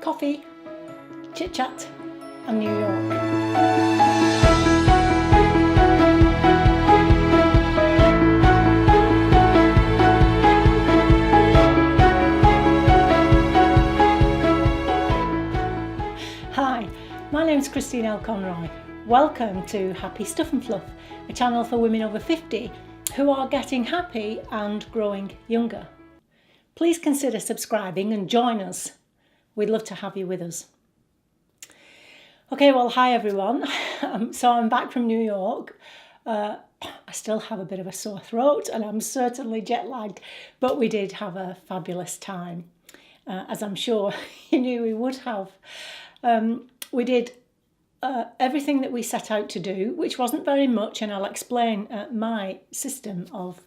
coffee, chit-chat and New York. Hi, my name's Christine L. Conroy. Welcome to Happy Stuff and Fluff, a channel for women over 50 who are getting happy and growing younger. Please consider subscribing and join us. We'd love to have you with us. Okay, well, hi everyone. So I'm back from New York. I still have a bit of a sore throat and I'm certainly jet lagged, but we did have a fabulous time, as I'm sure you knew we would have. We did everything that we set out to do, which wasn't very much, and I'll explain my system of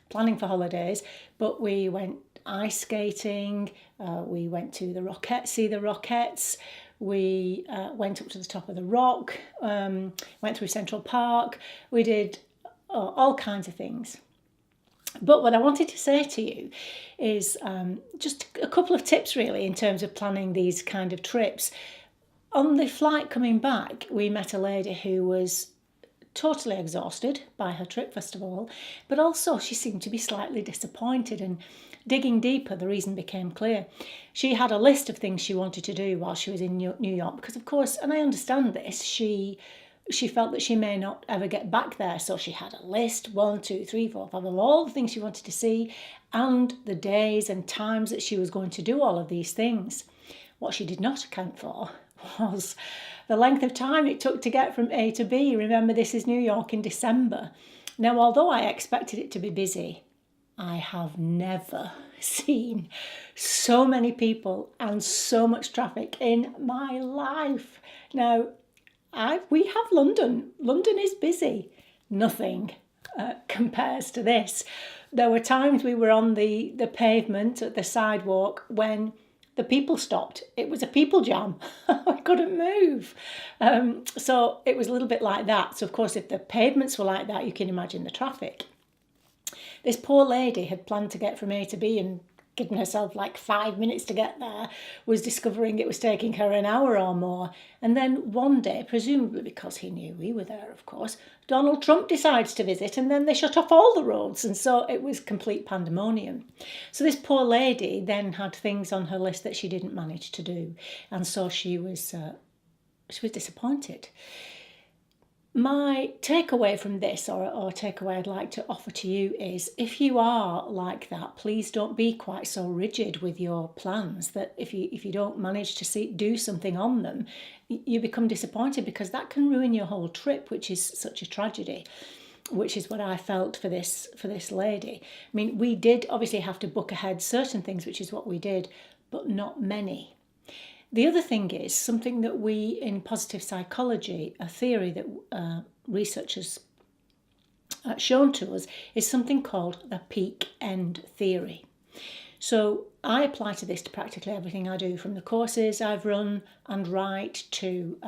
planning for holidays, but we went ice skating, we went to the Rockettes, see the Rockettes, we went up to the top of the rock, went through Central Park, we did all kinds of things. But what I wanted to say to you is just a couple of tips really in terms of planning these kind of trips. On the flight coming back, we met a lady who was totally exhausted by her trip, first of all, but also she seemed to be slightly disappointed, and digging deeper, the reason became clear. She had a list of things she wanted to do while she was in New York, because of course, and I understand this, she felt that she may not ever get back there, so she had a list, 1, 2, 3, 4, 5, of all the things she wanted to see, and the days and times that she was going to do all of these things. What she did not account for was the length of time it took to get from A to B. Remember, this is New York in December. Now, although I expected it to be busy, I have never seen so many people and so much traffic in my life. Now, we have London. London is busy. Nothing compares to this. There were times we were on the pavement at the sidewalk when the people stopped. It was a people jam. I couldn't move. So it was a little bit like that. So of course, if the pavements were like that, you can imagine the traffic. This poor lady had planned to get from A to B and given herself like 5 minutes to get there, was discovering it was taking her an hour or more. And then one day, presumably because he knew we were there, of course, Donald Trump decides to visit, and then they shut off all the roads. And so it was complete pandemonium. So this poor lady then had things on her list that she didn't manage to do. And so she was disappointed. My takeaway from this, or takeaway I'd like to offer to you, is if you are like that, please don't be quite so rigid with your plans that if you don't manage to do something on them, you become disappointed, because that can ruin your whole trip, which is such a tragedy, which is what I felt for this lady. I mean, we did obviously have to book ahead certain things, which is what we did, but not many. The other thing is something that we, in positive psychology, a theory that researchers shown to us, is something called the peak end theory. So I apply to this to practically everything I do, from the courses I've run and Wright to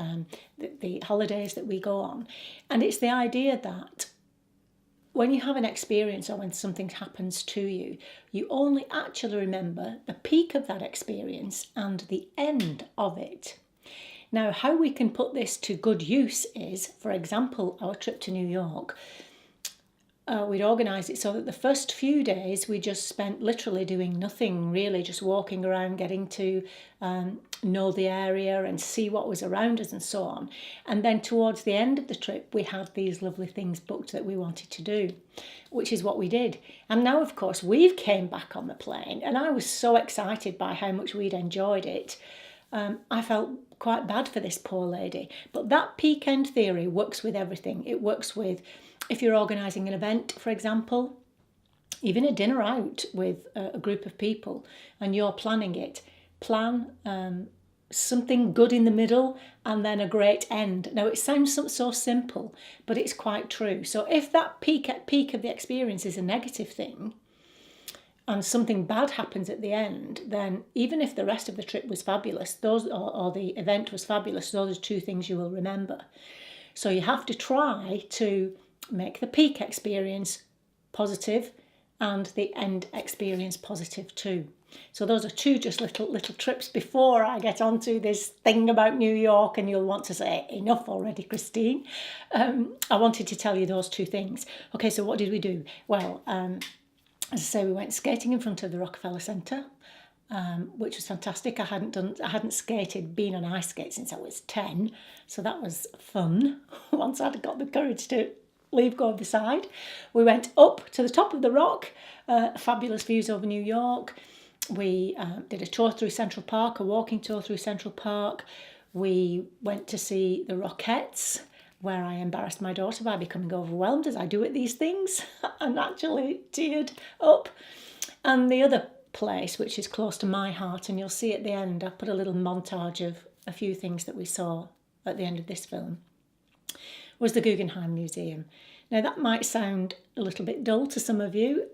the holidays that we go on. And it's the idea that when you have an experience or when something happens to you, you only actually remember the peak of that experience and the end of it. Now, how we can put this to good use is, for example, our trip to New York. We'd organised it so that the first few days we just spent literally doing nothing, really, just walking around, getting to know the area and see what was around us and so on. And then towards the end of the trip, we had these lovely things booked that we wanted to do, which is what we did. And now, of course, we've came back on the plane, and I was so excited by how much we'd enjoyed it. I felt quite bad for this poor lady. But that peak end theory works with everything. It works with, if you're organising an event, for example, even a dinner out with a group of people, and you're planning it, plan something good in the middle and then a great end. Now, it sounds so simple, but it's quite true. So if that peak of the experience is a negative thing, and something bad happens at the end, then even if the rest of the trip was fabulous, or the event was fabulous, those are two things you will remember. So you have to try to make the peak experience positive and the end experience positive too. So those are two just little trips before I get onto this thing about New York, and you'll want to say, enough already, Christine. I wanted to tell you those two things. Okay, so what did we do? Well, as I say, we went skating in front of the Rockerfeller Centre, which was fantastic. I hadn't skated, been on ice skates since I was 10, so that was fun. Once I'd got the courage to leave go of the side. We went up to the top of the rock, fabulous views over New York. We did a tour through Central Park, a walking tour through Central Park. We went to see the Rockettes, where I embarrassed my daughter by becoming overwhelmed, as I do at these things, and actually teared up. And the other place, which is close to my heart, and you'll see at the end, I put a little montage of a few things that we saw at the end of this film, was the Guggenheim Museum. Now that might sound a little bit dull to some of you,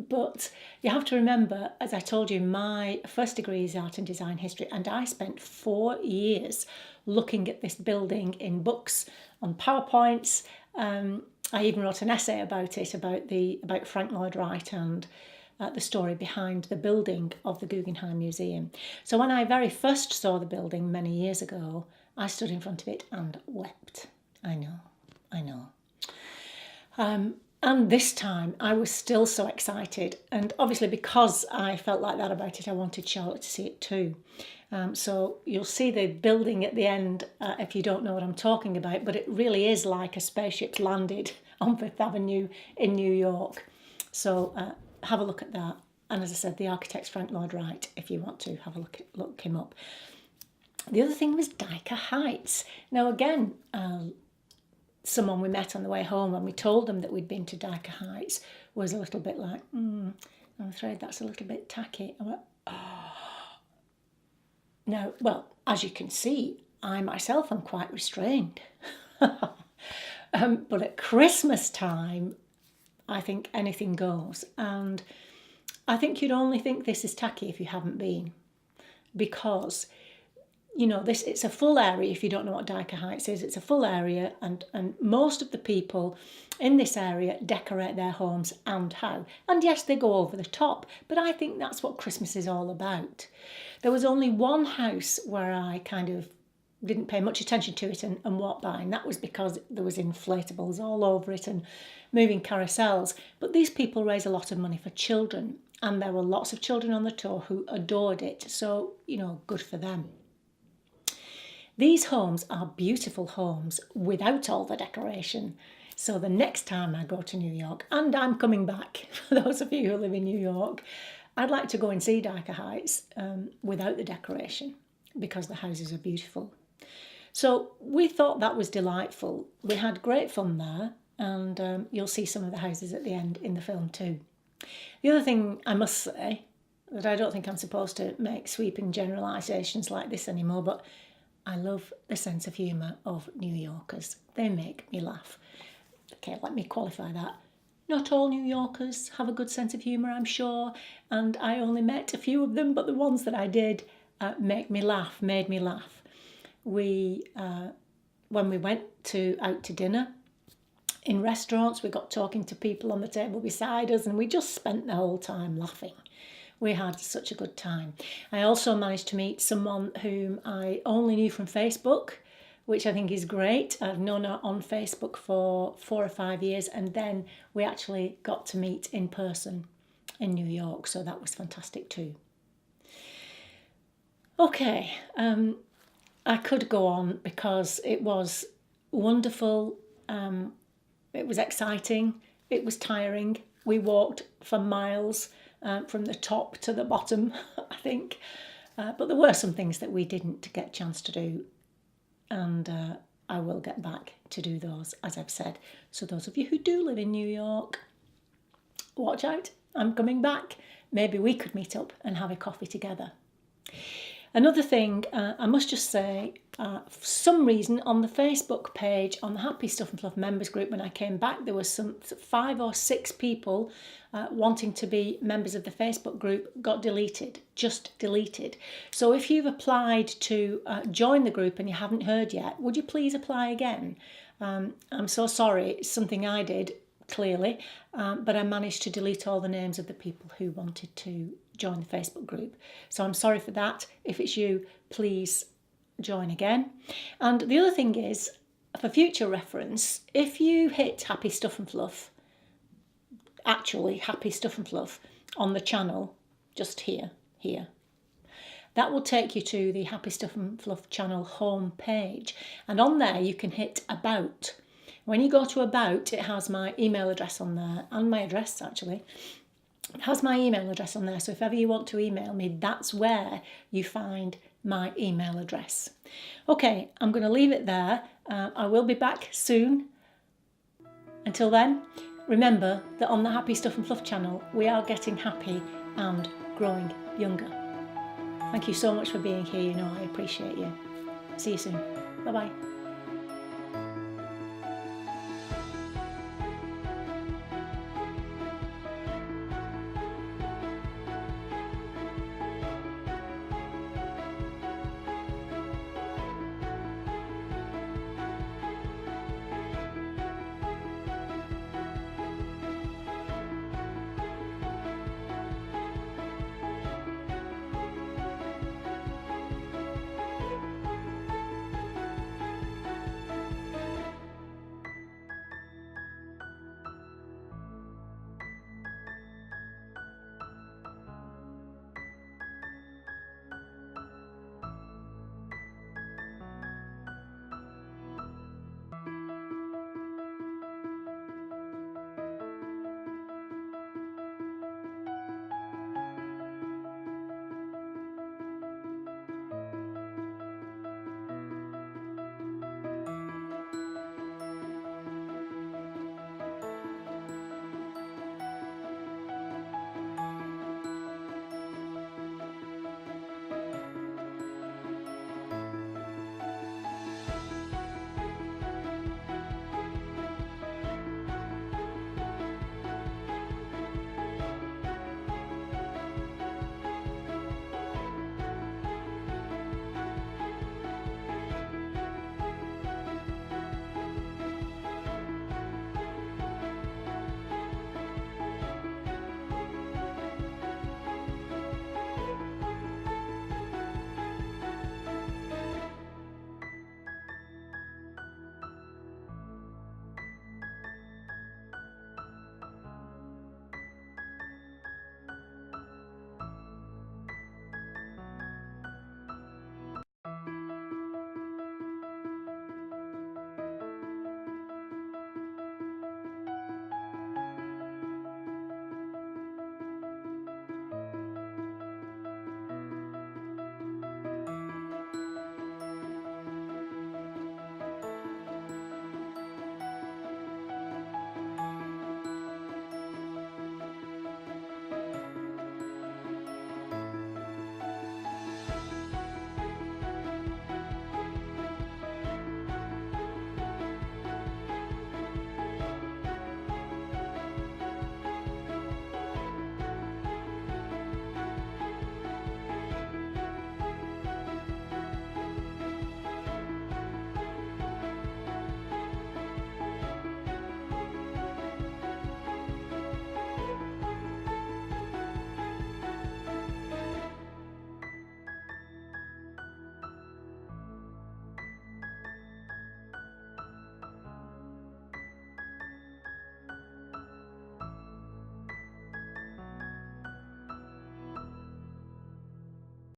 but you have to remember, as I told you, my first degree is art and design history, and I spent 4 years looking at this building in books, on PowerPoints. I even wrote an essay about it, about Frank Lloyd Wright and the story behind the building of the Guggenheim Museum. So when I very first saw the building many years ago, I stood in front of it and wept. I know. And this time I was still so excited, and obviously because I felt like that about it, I wanted Charlotte to see it too. So you'll see the building at the end if you don't know what I'm talking about, but it really is like a spaceship landed on Fifth Avenue in New York. So have a look at that. And as I said, the architect's Frank Lloyd Wright, if you want to have a look him up. The other thing was Dyker Heights. Now again, someone we met on the way home when we told them that we'd been to Dyker Heights was a little bit like, I'm afraid that's a little bit tacky. I went, oh. Now, well, as you can see, I myself am quite restrained. But at Christmas time, I think anything goes. And I think you'd only think this is tacky if you haven't been. Because it's a full area. If you don't know what Dyker Heights is, it's a full area, and most of the people in this area decorate their homes and how. And yes, they go over the top, but I think that's what Christmas is all about. There was only one house where I kind of didn't pay much attention to it and walked by, and that was because there was inflatables all over it and moving carousels. But these people raise a lot of money for children, and there were lots of children on the tour who adored it, so, good for them. These homes are beautiful homes without all the decoration. So the next time I go to New York, and I'm coming back, for those of you who live in New York, I'd like to go and see Dyker Heights without the decoration, because the houses are beautiful. So we thought that was delightful. We had great fun there, and you'll see some of the houses at the end in the film too. The other thing I must say, that I don't think I'm supposed to make sweeping generalisations like this anymore, but I love the sense of humour of New Yorkers. They make me laugh. Okay, let me qualify that. Not all New Yorkers have a good sense of humour, I'm sure, and I only met a few of them, but the ones that I did made me laugh. We, when we went out to dinner in restaurants, we got talking to people on the table beside us, and we just spent the whole time laughing. We had such a good time. I also managed to meet someone whom I only knew from Facebook, which I think is great. I've known her on Facebook for 4 or 5 years, and then we actually got to meet in person in New York, so that was fantastic too. Okay, I could go on because it was wonderful, it was exciting, it was tiring. We walked for miles. From the top to the bottom, I think. But there were some things that we didn't get a chance to do, and I will get back to do those, as I've said. So those of you who do live in New York, watch out, I'm coming back. Maybe we could meet up and have a coffee together. Another thing, I must just say, for some reason on the Facebook page, on the Happy Stuff and Fluff members group, when I came back, there was some 5 or 6 people wanting to be members of the Facebook group got deleted, just deleted. So if you've applied to join the group and you haven't heard yet, would you please apply again? I'm so sorry, it's something I did, clearly, but I managed to delete all the names of the people who wanted to join the Facebook group. So I'm sorry for that. If it's you, please join again. And the other thing is, for future reference, if you hit Happy Stuff and Fluff, actually Happy Stuff and Fluff, on the channel, just here, that will take you to the Happy Stuff and Fluff channel home page. And on there you can hit About. When you go to About, it has my email address on there, and my address actually. It has my email address on there, so if ever you want to email me, that's where you find my email address. Okay, I'm going to leave it there. I will be back soon. Until then, remember that on the Happy Stuff and Fluff channel, we are getting happy and growing younger. Thank you so much for being here. You know I appreciate you. See you soon. Bye-bye.